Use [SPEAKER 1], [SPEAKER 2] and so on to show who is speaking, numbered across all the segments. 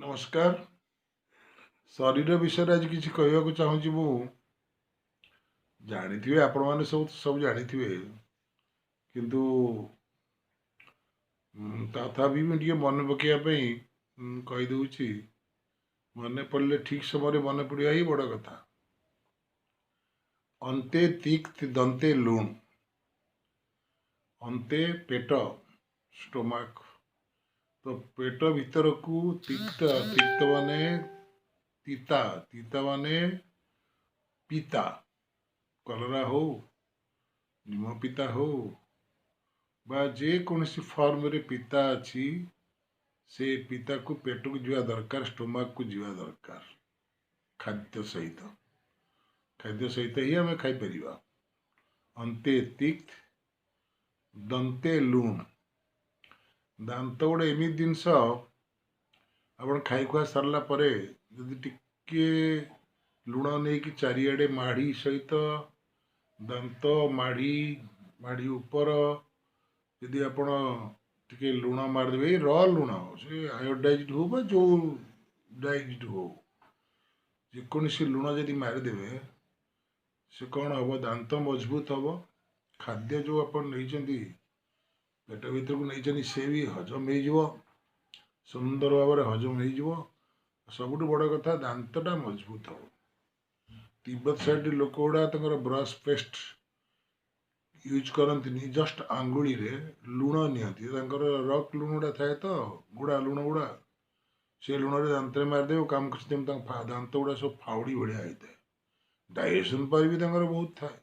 [SPEAKER 1] नमस्कार। शरीर विषय आज किसी कहवाक चाहूँगी मु जानी आपण मैंने सब सब जानी किंतु तथापि मुझे मन पकड़ापी कहीदे मन पड़े ठीक समय मन पड़ा ही बड़ कथा। अंते तिक्त दंते लुण अंते पेट स्टोमाक तो पेट भीतर को तिक्त तिक्त माने तीता तीता माने पिता कलरा हो निम पिता हो बा जे कौन सी फॉर्म रे पिता अच्छी से पिता को पेट को जीवा दरकार स्टोमाक को जीवा दरकार खाद्य सहित ही आम खाईपर। अंते तिक्त दंते लुण दांत गोटे एमती जिनस आप खाई खुआ सारा जदि टिके लुण नहीं कि चारिआडे माड़ी सहित दांत माड़ी माड़ी ऊपर यदि आपण टिके लुण मारिदेवे र लुण से आयोडाइज हो बा जो डाइज हो जेकोसी लुण जदि मारिदेवे से कौन हम दांत मजबूत हम खाद्य जो आप पेट भीतर को नहीं से भी हजम हो सुंदर भाव में हजम हो सबुठ बड़ कथा दांतटा मजबूत हो। तिब्बत साइड लोक गुड़ा ब्रश पेस्ट यूज करती जस्ट आंगुली रे लुण नियंती रक लुण गुड़ा थाए तो गुड़ा लुण गुड़ा से लुण रे दांत मारिदेव काम कर दांत गुड़ा सब फाउड़ी भाया होता है। डाइजेसन पर भी बहुत थाए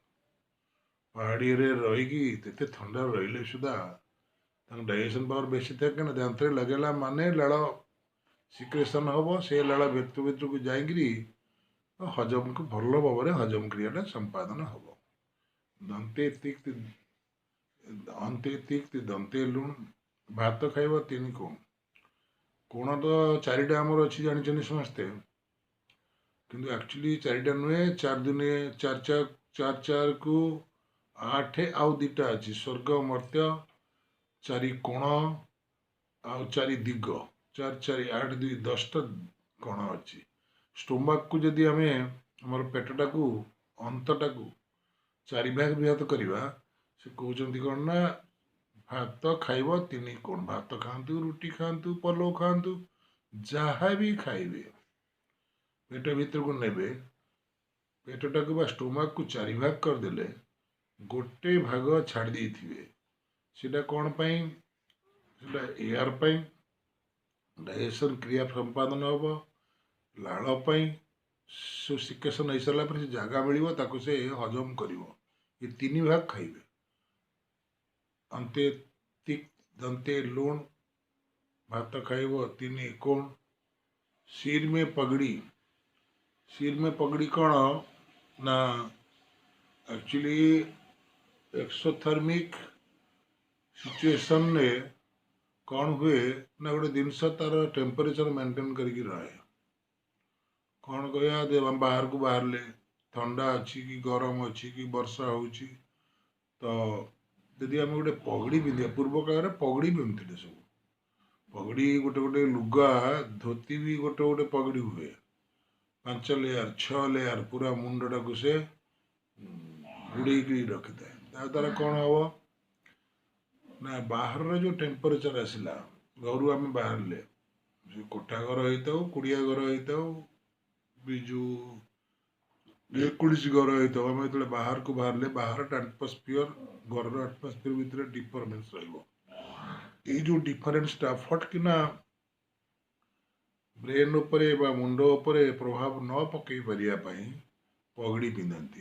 [SPEAKER 1] पहाड़ी रे रहीकि थंडा रही सुधा डाइजेसन पावर बेसी थाए क्या दांत लगेला माने लाड़ सिक्रेसन हम से लाड़ भीतर भीतर को जाकि हजम को भल भाव में हजम क्रियाटा संपादन हम। दंते तिक्त अंते तिक्त दंते लुण भात खाइब 3 कोण कोण तो 4टा आमर अच्छी जानी समस्ते किंतु एक्चुअली 4टा नुहे 4 दुने 4 4 4 4 को 8 आउ 2टा अच्छी स्वर्ग मर्त्य 4 कोण आउ 4 दिग 4 4 8 2 10टा कोण अच्छी स्टोमाक को जदि आम आम पेटटा को अंतटा को 4 भाग विभाग करवा से कहते कौन ना भात खाइब 3 कोण भात खातु रुटी खातु पलौ खातु जहाँ भी खाइबे पेट भीतर को नेबे पेटटा को स्टोमाक को 4 भाग करदे गोटे भाग छाड़ देथिबे सेटा कौन पाई सेटा एयर पाई डाइजेशन क्रिया संपादन हम लाड़ सिकेसन हो सारा से जगह मिल से हजम कर ये 3 भाग खाइबे। अंते तिक्त दंते लुण भात खाइब 3 कोण सिर में पगड़ी कौन ना एक्चुअली एक्सोथर्मिक सिचुएशन ने कौन हुए ना गोटे जिनस तार टेम्परेचर मेंटेन करके रहे कौन कह बाहर को बाहर ले ठंडा अच्छी कि गरम अच्छी कि वर्षा हो तो यदि आम गोटे पगड़ी पिंधा पूर्व काल पगड़ी पिंधुले सब पगड़ी गोटे गोटे लुगा धोती भी गोटे गोटे पगड़ी हुए 5 लेयर 6 लेयर पूरा मुंडटा को से गुड़े रखी था द्वारा कौन हम ना बाहर जो टेम्परेचर आसला घर आम बाहर ले कोठा घर होता कुड़िया घर होता बिजु जेकोसी घर होता आम जो बाहर को बाहर ले बाहर एटमोस्फियर घर एटमोस्फियर भितर डिफरेन्स रही जो डिफरेन्सटा फटकिना ब्रेन उपरे बा मुंड उपरे प्रभाव न पकई पारियापाई पगड़ी पिंधती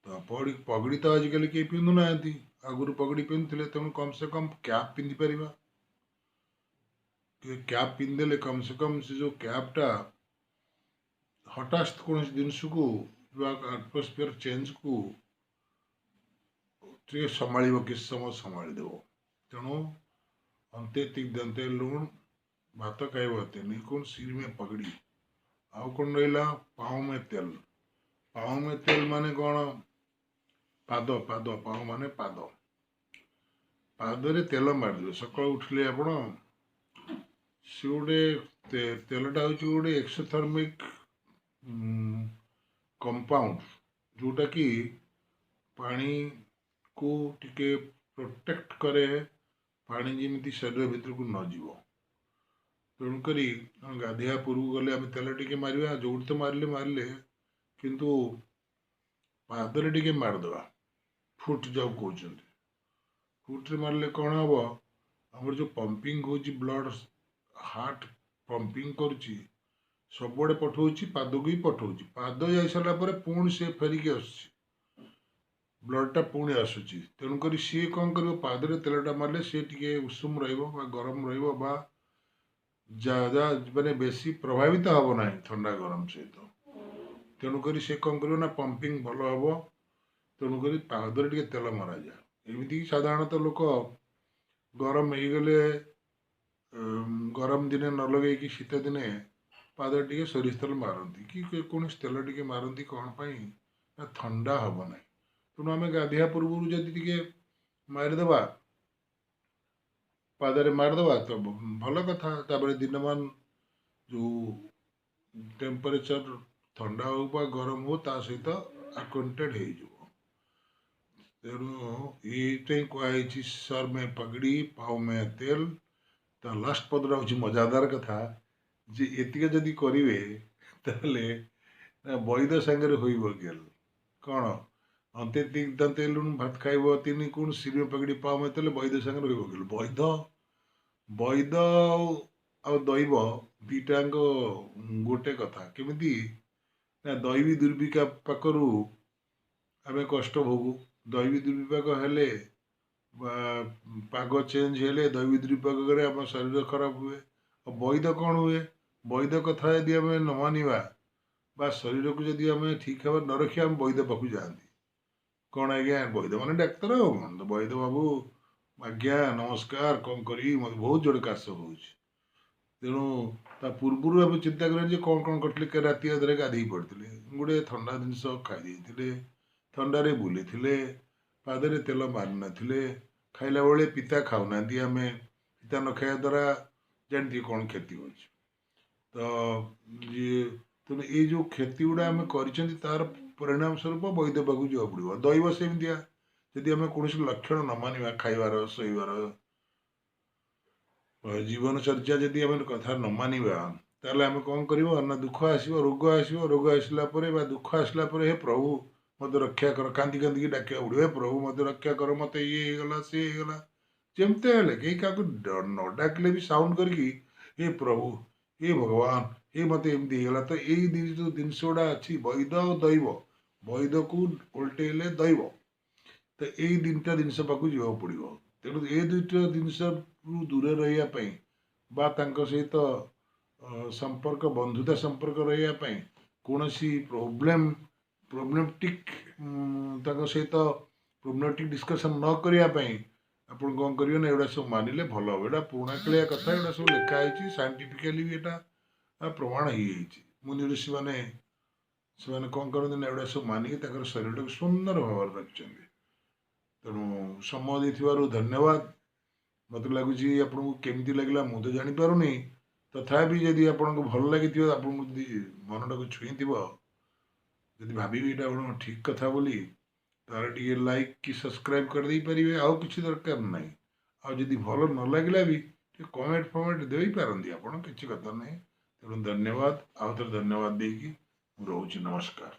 [SPEAKER 1] तो पगड़ी तो आजिकल किए पिंधु ना आगुरी पगड़ी पिंधुले तेणु कम से कम कैप पिंधि पार कैप पिंधेले कम से कम से जो कैपटा हठात कौन जिनस को एटमोस्फियर चेंज को संभाल कि समय संभाल देव तेणु अंते तिक्त दंते लुण भात खाइब 3 कोण सिर में पगड़ी आउ कौन रहा पाँव में तेल माने कौन पाद पाद पाँव माने पाद पादरे तेल मारिदेवे सकाल उठिले आप से गोटे तेलटा हूँ गोटे एक्सोथर्मिक कंपाउंड जोटा कि पानी को टिके प्रोटेक्ट करे पानी जमी शरीर भितर को न जीव तेणुक गाधिया पूर्व गले आम तेल टे मार जो तो मारे मारे किंतु पादरे टे मारदे फुट जाऊ कहते फुट्रे मारे कौन हम आम जो पंपिंग हो ब्लड हार्ट पंपिंग करुच्ची सबुआड़े पठाऊँ पाद को ही पठाऊँ पाद जा सारापर पुणी से फेरिकी ब्लडटा पुणी आसूची तेणुक सी कौन कर पादरे तेलटा मारे सी टे उषुम रम मैंने बेसी प्रभावित हम ना ठंडा गरम सहित तेणुक सी कौन कर पंपिंग भल हम तेणुक पादरे टे तेल मरा जाए एमती साधारणतः लोक गरम हो गले गरम दिने न लगे शीत दिने पाद टे सोरिष तेल मारती कि कौन तेल टे मारती कौन ना ठंडा हम ना तेणु आम गाधिया पूर्व जदि मारिदे पादरे मारदे तो भल कथा दिन मान जो टेम्परेचर ठंडा हो गरम हो ता सहित आक्वेंटेड हो तेणु ये कहुई सर में पगड़ी पाव में तेल तो लास्ट पदरा हूँ मजादार कथा जे एतिक जदि करेंगे ताहले वैद सांगे गेल कौन अंते दंते लुण भात खाइब तीन गुण सिर में पगड़ी पाव में तेल वैद सांगे गेल वैद वैद आ दैव दीटाक गोटे कथा केमी दैवी दुर्विका पाखर आम कष्ट भोगू दैवी दुर्विपाक हेले पाग चेंज हेले दैवी दुर्विपाक आम शरीर खराब हुए वैद कौन हुए वैद कथा यदि आम न मानिबा बा शरीर को जदि आम ठीक भाव न रखिए आम वैद पाखु जाती कौन आज्ञा वैद मान डाक्तर हो कौन तो वैद बाबू आज्ञा नमस्कार कौन करी मत बहुत जोड़े काश हो तेणु ता पूर्व आम चिंता करें कौन कौन करते राति अधे गाधे पड़ते गोटे थंडा जिनस खाई थंडारे बुले पादरे तेल मारी ना खाइला बेले पिता खाऊना आम पिता न खाया द्वारा जानती कौन क्षति हो तेणु ये जो क्षति गुड़ा आम कर परिणाम स्वरूप वैद्य पाक जा पड़ो दैव सेमतिया जदि आम कौन लक्षण न मानिबा खाइबार शोइबार जीवनचर्या जदि आम कथा न मानिबा ताले आम कौन कर ना दुख आसो रोग आसला दुख आसला हे प्रभु मत रक्षा कर कांदी कांदी डाक पड़ो प्रभु मत रक्षा कर मत ये गला सी गला जमते हेले कहीं क्या न डाकिले भी साउंड करके हे प्रभु हे भगवान ये मत एमती गला तो यही जो जिनस गुड़ा अच्छी वैद और दैव वैद को उल्टेले दैव तो यही तीन जिनस पाक जा पड़ो तेणु ये दुईटा जिनस दूर रही सहित संपर्क बंधुता संपर्क रही कौन प्रोब्लेम प्रोब्लेमेटिक सहित प्रोब्लेमेटिक डिस्कसन न करने आप कौन करेंगे ना एगुड़ा सब मानिले भल हम यहाँ पुराणा कालिया कथा एगुड़ा सब लिखाई साइंटिफिकली भी यहाँ प्रमाण हो ऋषि मैंने से कौन करते ना एगुड़ा सब मानिक शरीर को सुंदर भाव रखिंट तेणु समय दे धन्यवाद मत लगुच आपको केमती लगला मु तो जापारूनी तथापि जदि आपको भल लगी आपको मनटा को छुई जदि भावी यहाँ ठीक कथा बोली तार टे लाइक कि सब्सक्राइब कर दे पारे आउ कि दरकार ना आदि भल न लगला भी कमेंट फमेंट दे पारती आप कि कथा ना तेणु धन्यवाद आउ थे धन्यवाद देकी रोच नमस्कार।